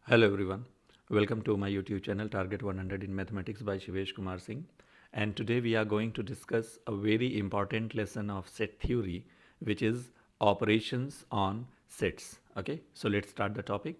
Hello everyone. Welcome to my YouTube channel Target 100 in Mathematics by Shivesh Kumar Singh. And today we are going to discuss a very important lesson of set theory, which is operations on sets. Okay, so let's start the topic.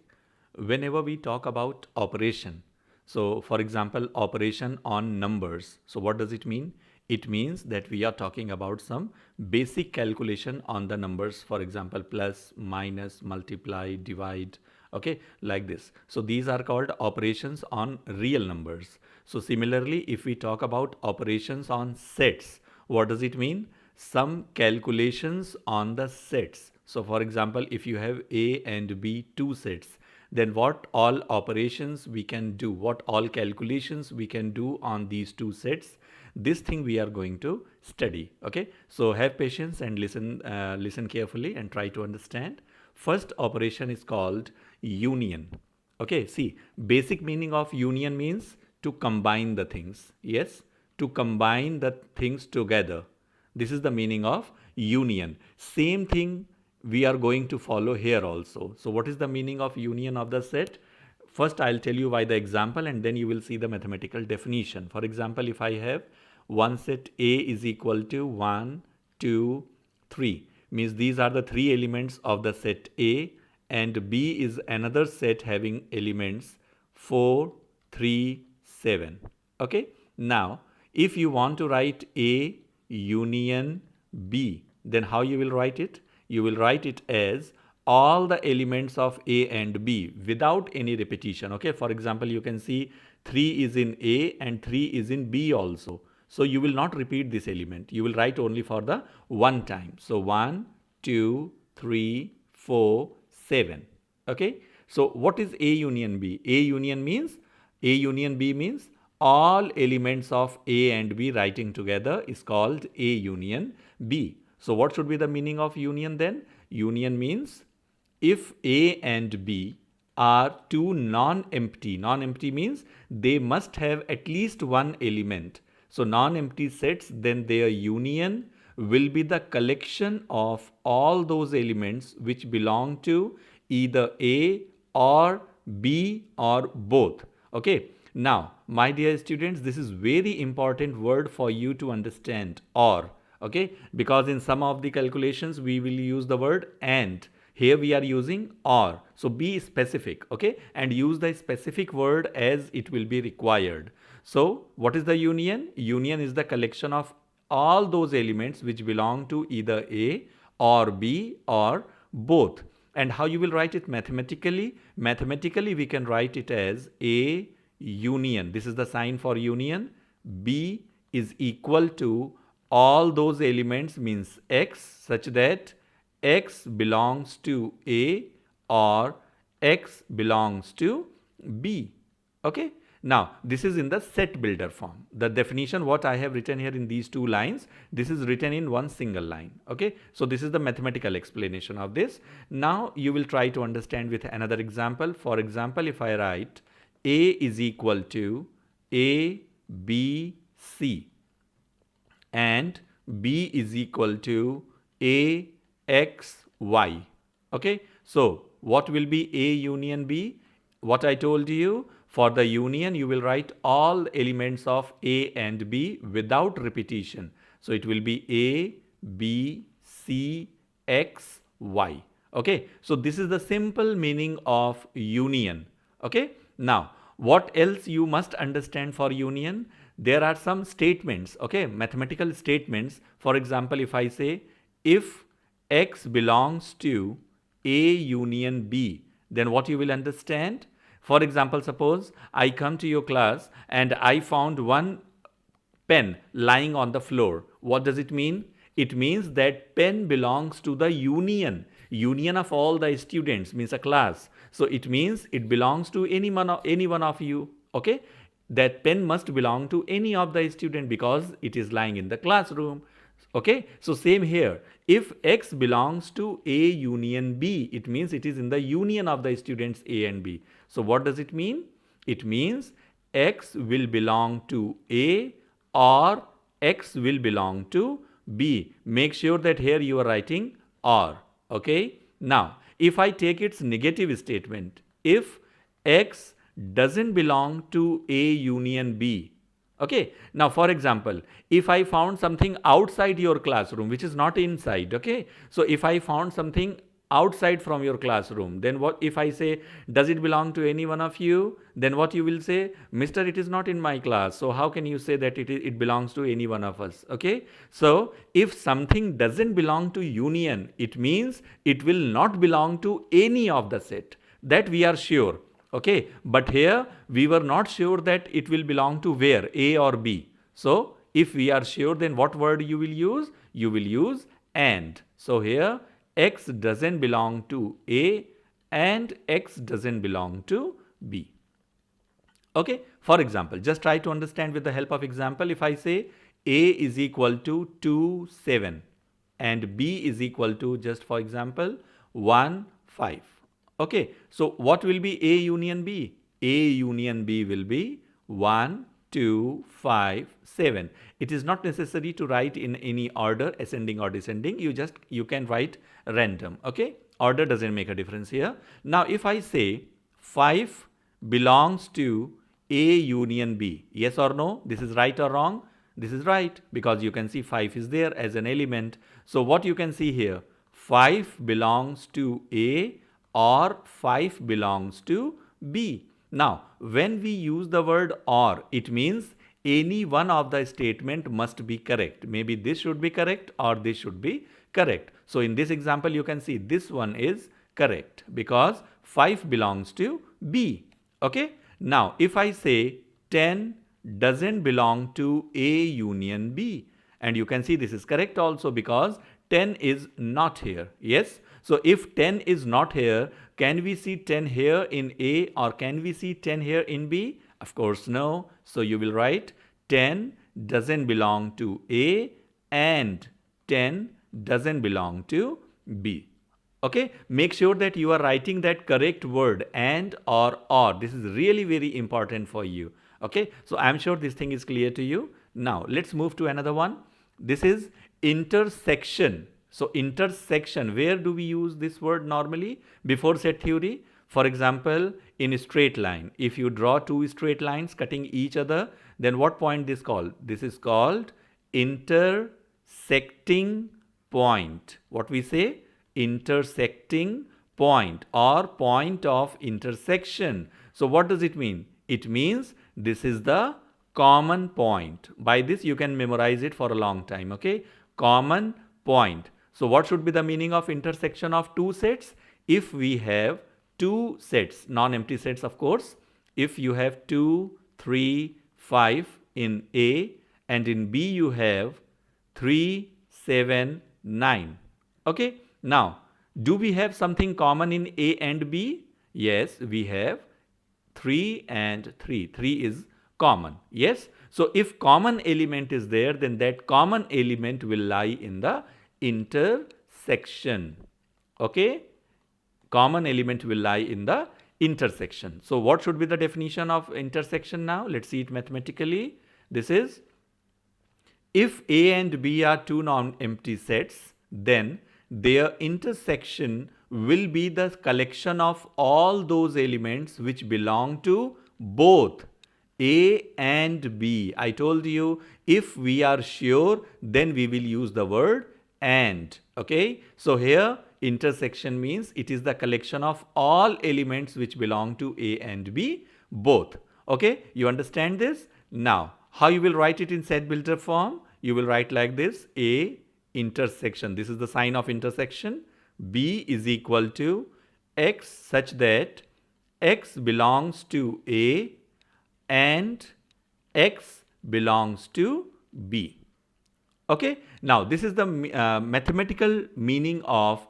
Whenever we talk about operation, so for example, operation on numbers. So what does it mean? It means that we are talking about some basic calculation on the numbers, for example, plus, minus, multiply, divide, okay, like this. So these are called operations on real numbers. So similarly, if we talk about operations on sets, what does it mean? Some calculations on the sets. So for example, if you have A and B two sets, then what all operations we can do, what all calculations we can do on these two sets, this thing we are going to study. Okay, so have patience and listen carefully and try to understand. First operation is called union. Okay, see, basic meaning of union means to combine the things. Yes, to combine the things together. This is the meaning of union. Same thing we are going to follow here also. So what is the meaning of union of the set? First I'll tell you by the example and then you will see the mathematical definition. For example, if I have one set A is equal to 1, 2, 3, means these are the three elements of the set A, and B is another set having elements 4, 3, 7. Okay, now if you want to write A union B, then how you will write it? You will write it as all the elements of A and B without any repetition. Okay, for example, you can see 3 is in A and 3 is in B also. So you will not repeat this element. You will write only for the one time. So 1, 2, 3, 4, 7. Okay, so what is A union B? A union B means all elements of A and B writing together is called A union B. So what should be the meaning of union then? Union means if A and B are two non-empty, non-empty means they must have at least one element. So non-empty sets, then their union will be the collection of all those elements which belong to either A or B or both. Okay. Now, my dear students, this is very important word for you to understand, or. Okay, because in some of the calculations we will use the word and. Here we are using or. So be specific, okay, and use the specific word as it will be required. So what is the union? Union is the collection of all those elements which belong to either A or B or both. And how you will write it mathematically? Mathematically we can write it as A union. This is the sign for union. B is equal to all those elements means X, such that X belongs to A or X belongs to B. Okay. Now, this is in the set builder form. The definition what I have written here in these two lines, this is written in one single line. Okay. So, this is the mathematical explanation of this. Now, you will try to understand with another example. For example, if I write A is equal to A, B, C and B is equal to A, X, Y. Okay. So, what will be A union B? What I told you, for the union you will write all elements of A and B without repetition. So, it will be A, B, C, X, Y. Okay. So, this is the simple meaning of union. Okay. Now, what else you must understand for union? There are some statements, okay, mathematical statements. For example, if I say if X belongs to A union B, then what you will understand? For example, suppose I come to your class and I found one pen lying on the floor. What does it mean? It means that pen belongs to the union of all the students, means a class. So it means it belongs to any one of you. Okay, that pen must belong to any of the student because it is lying in the classroom. Okay, so same here. If X belongs to A union B, it means it is in the union of the students A and B. So what does it mean? It means X will belong to A or X will belong to B. Make sure that here you are writing or. Okay. Now, if I take its negative statement, if X doesn't belong to A union B. Okay, now for example, if I found something outside your classroom which is not inside, okay, so if I found something outside from your classroom, then what if I say, does it belong to any one of you? Then what you will say, Mister, it is not in my class, so how can you say that it belongs to any one of us? Okay, so if something doesn't belong to union, it means it will not belong to any of the set, that we are sure. Okay, but here we were not sure that it will belong to where, A or B. So if we are sure, then what word you will use? You will use and. So here X doesn't belong to A and X doesn't belong to B. Okay, for example, just try to understand with the help of example. If I say A is equal to 2, 7 and B is equal to, just for example, 1, 5. Okay, so what will be A union B? A union B will be 1, 2, 5, 7. It is not necessary to write in any order, ascending or descending. You can write random. Okay, order doesn't make a difference here. Now if I say 5 belongs to A union B, yes or no? This is right or wrong? This is right, because you can see 5 is there as an element. So what you can see here, 5 belongs to A or 5 belongs to B. Now, when we use the word or, it means any one of the statement must be correct. Maybe this should be correct or this should be correct. So in this example, you can see this one is correct because 5 belongs to B. Okay. Now, if I say 10 doesn't belong to A union B, and you can see this is correct also because 10 is not here. Yes. So if 10 is not here, can we see 10 here in A or can we see 10 here in B? Of course, no. So you will write 10 doesn't belong to A and 10 doesn't belong to B. Okay, make sure that you are writing that correct word and or. This is really very important for you. Okay, so I'm sure this thing is clear to you. Now let's move to another one. This is intersection. So intersection, where do we use this word normally? Before set theory. For example, in a straight line, if you draw two straight lines cutting each other, then what point is called? This is called intersecting point. What we say? Intersecting point or point of intersection. So what does it mean? It means this is the common point. By this you can memorize it for a long time. Okay, common point. So what should be the meaning of intersection of two sets? If we have two sets, non-empty sets of course, if you have 2, 3, 5 in A and in B you have 3, 7, 9. Okay, now do we have something common in A and B? Yes, we have 3 and 3. 3 is common. Yes, so if common element is there, then that common element will lie in the intersection. Okay, common element will lie in the intersection. So what should be the definition of intersection now? Let's see it mathematically. This is, if A and B are two non-empty sets, then their intersection will be the collection of all those elements which belong to both A and B. I told you, if we are sure, then we will use the word and. Okay, so here intersection means it is the collection of all elements which belong to A and B both. Okay, you understand this? Now how you will write it in set builder form? You will write like this: A intersection, this is the sign of intersection, B is equal to X such that X belongs to A and X belongs to B. Okay, now this is the mathematical meaning of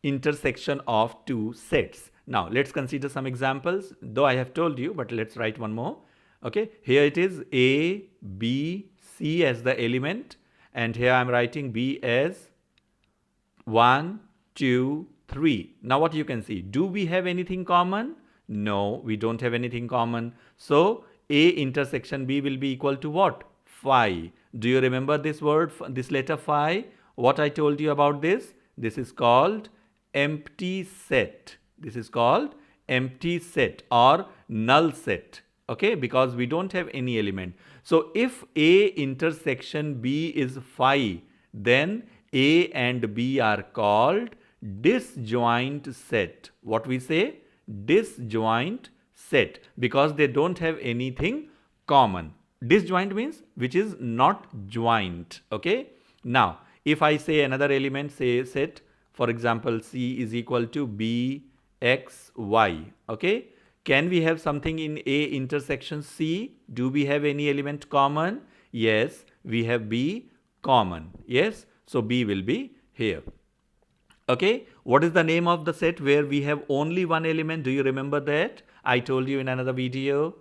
intersection of two sets. Now let's consider some examples, though I have told you, but let's write one more. Okay, here it is A, B, C as the element, and here I'm writing B as 1, 2, 3. Now what you can see, do we have anything common? No, we don't have anything common. So A intersection B will be equal to what? Phi. Do you remember this word, this letter phi? What I told you about this? This is called empty set. This is called empty set or null set, okay, because we don't have any element. So if A intersection B is phi, then A and B are called disjoint set. What we say? Disjoint set, because they don't have anything common. Disjoint means which is not joint, okay. Now if I say another element, say set, for example, C is equal to B x y, okay. Can we have something in A intersection C? Do we have any element common? Yes, we have B common. Yes, so B will be here. Okay, what is the name of the set where we have only one element? Do you remember that? I told you in another video.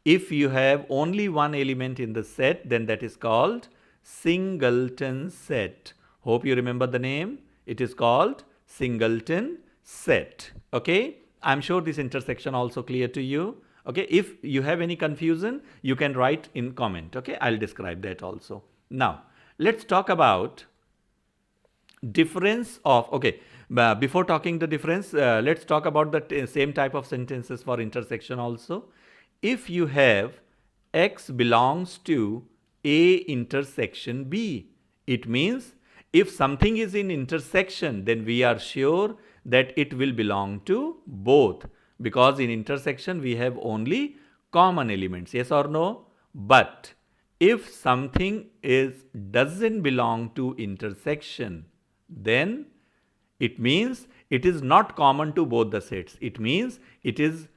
If you have only one element in the set, then that is called singleton set. Hope you remember the name. It is called singleton set. Okay, I'm sure this intersection also clear to you. Okay, if you have any confusion, you can write in comment. Okay, I'll describe that also. Now, let's talk about difference of, okay, before talking the difference, let's talk about the same type of sentences for intersection also. If you have X belongs to A intersection B, it means if something is in intersection, then we are sure that it will belong to both, because in intersection we have only common elements, yes or no? But if something doesn't belong to intersection, then it means it is not common to both the sets. It means it is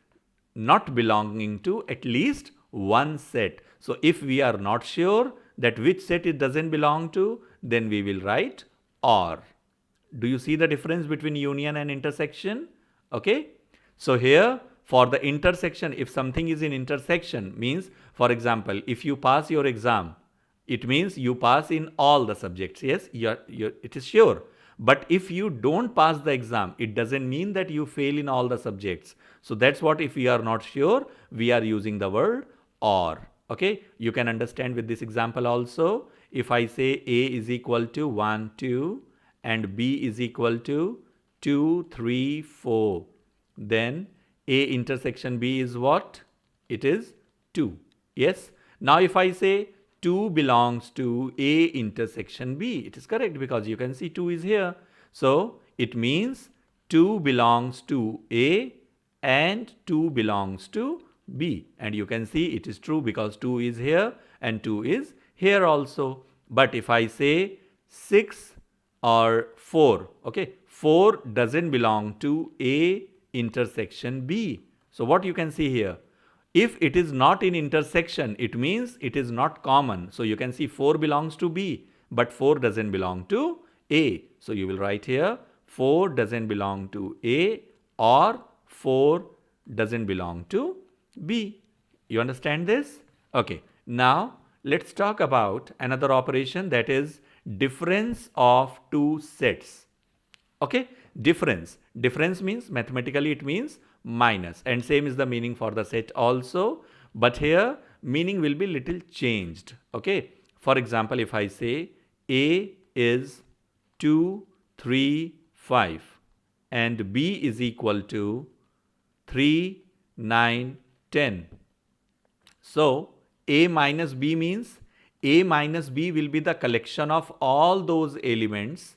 not belonging to at least one set. So if we are not sure that which set it doesn't belong to, then we will write or. Do you see the difference between union and intersection? Okay. So here for the intersection, if something is in intersection, means, for example, if you pass your exam, it means you pass in all the subjects. Yes, it is sure. But if you don't pass the exam, it doesn't mean that you fail in all the subjects. So that's what, if we are not sure, we are using the word or. Okay, you can understand with this example also. If I say A is equal to 1, 2 and B is equal to 2, 3, 4, then A intersection B is what? It is 2. Yes. Now if I say 2 belongs to A intersection B, it is correct because you can see 2 is here. So it means 2 belongs to A and 2 belongs to B. And you can see it is true because 2 is here and 2 is here also. But if I say 6 or 4, okay, 4 doesn't belong to A intersection B. So what you can see here? If it is not in intersection, it means it is not common. So you can see 4 belongs to B, but 4 doesn't belong to A. So you will write here 4 doesn't belong to A or 4 doesn't belong to B. You understand this? Okay. Now let's talk about another operation, that is difference of two sets. Okay, difference means mathematically it means minus, and same is the meaning for the set also, but here meaning will be little changed. Okay, for example, if I say A is 2, 3, 5 and B is equal to 3, 9, 10. So A minus B means A minus B will be the collection of all those elements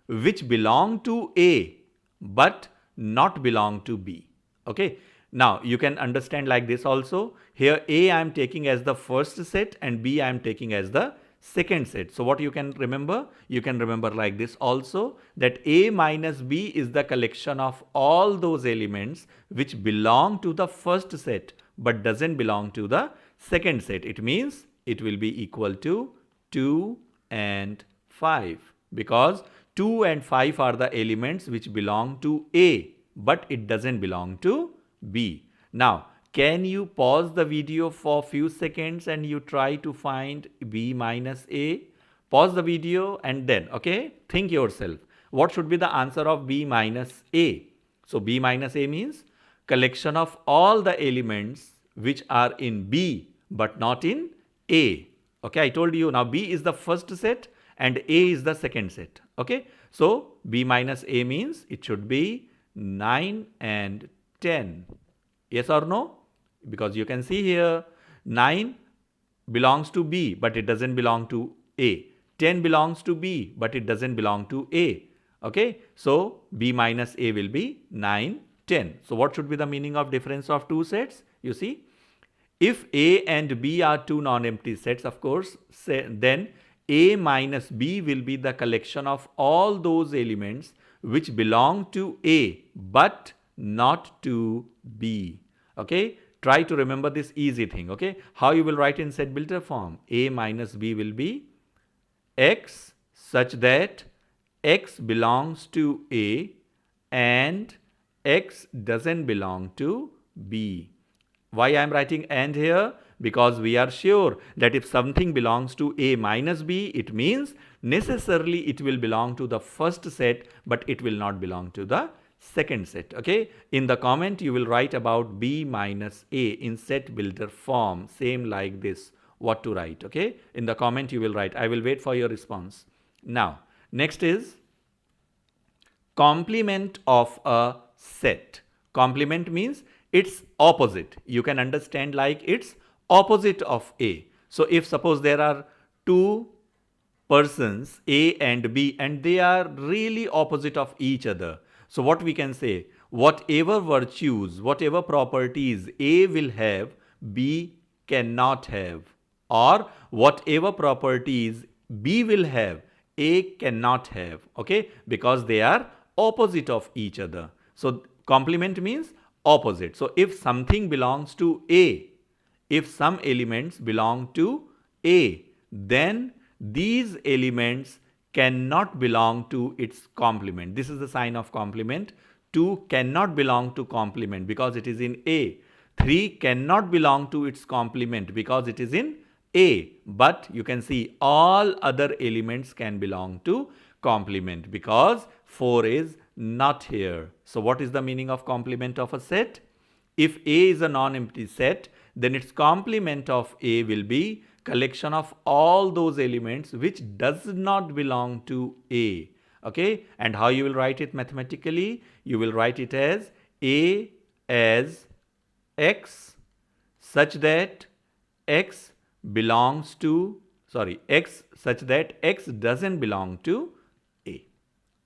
which belong to A but not belong to B. Okay. Now you can understand like this also. Here A I am taking as the first set and B I am taking as the second set. So what you can remember? You can remember like this also, that A minus B is the collection of all those elements which belong to the first set but doesn't belong to the second set. It means it will be equal to 2 and 5, because 2 and 5 are the elements which belong to A but it doesn't belong to B. Now can you pause the video for few seconds and you try to find B minus A? Pause the video and then, okay, think yourself. What should be the answer of B minus A? So B minus A means collection of all the elements which are in B but not in A. Okay, I told you now B is the first set and A is the second set. Okay, so B minus A means it should be 9 and 10. Yes or no? Because you can see here 9 belongs to B, but it doesn't belong to A. 10 belongs to B, but it doesn't belong to A. Okay, so B minus A will be 9, 10. So what should be the meaning of difference of two sets? You see, if A and B are two non-empty sets, of course, then A minus B will be the collection of all those elements which belong to A but not to B. Okay, try to remember this easy thing. Okay, how you will write in set builder form? A minus B will be X such that X belongs to A and X doesn't belong to B. Why I am writing and here? Because we are sure that if something belongs to A minus B, it means necessarily it will belong to the first set, but it will not belong to the second set. Okay, in the comment you will write about B minus A in set builder form, same like this, what to write. Okay, in the comment you will write. I will wait for your response. Now next is complement of a set. Complement means its opposite. You can understand like its opposite of A. So if suppose there are two persons A and B and they are really opposite of each other, so what we can say, whatever virtues, whatever properties A will have, B cannot have, or whatever properties B will have, A cannot have. Okay, because they are opposite of each other. So complement means opposite. So if something belongs to A, if some elements belong to A, then these elements cannot belong to its complement. This is the sign of complement. 2 cannot belong to complement because it is in A. 3 cannot belong to its complement because it is in A. But you can see all other elements can belong to complement because 4 is not here. So what is the meaning of complement of a set? If A is a non-empty set, then its complement of A will be collection of all those elements which does not belong to A. Okay, and how you will write it mathematically? You will write it as A as X such that X belongs to, X such that X doesn't belong to A.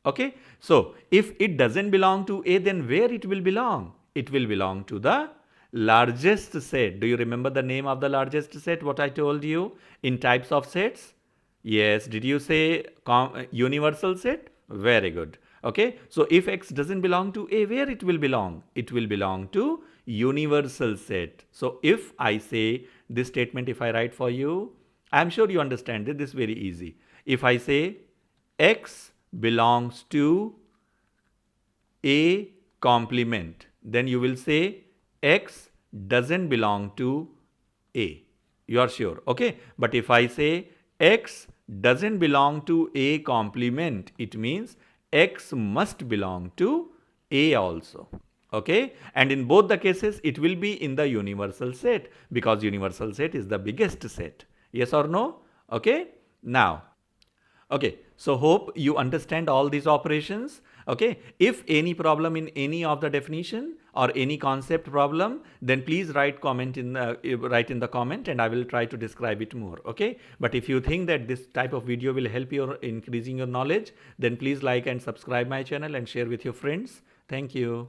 Okay, so if it doesn't belong to A, then where it will belong? It will belong to the largest set. Do you remember the name of the largest set, what I told you in types of sets? Yes, did you say universal set? Very good. Okay, so if X doesn't belong to A, where it will belong? It will belong to universal set. So if I say this statement, if I write for you, I'm sure you understand it. This is very easy. If I say X belongs to A complement, then you will say X doesn't belong to A. You are sure. Okay. But if I say X doesn't belong to A complement, it means X must belong to A also. Okay. And in both the cases, it will be in the universal set because universal set is the biggest set. Yes or no? Okay. Now, okay, so hope you understand all these operations. Okay, if any problem in any of the definition or any concept problem, then please write in the comment and I will try to describe it more. Okay, but if you think that this type of video will help you in increasing your knowledge, then please like and subscribe my channel and share with your friends. Thank you.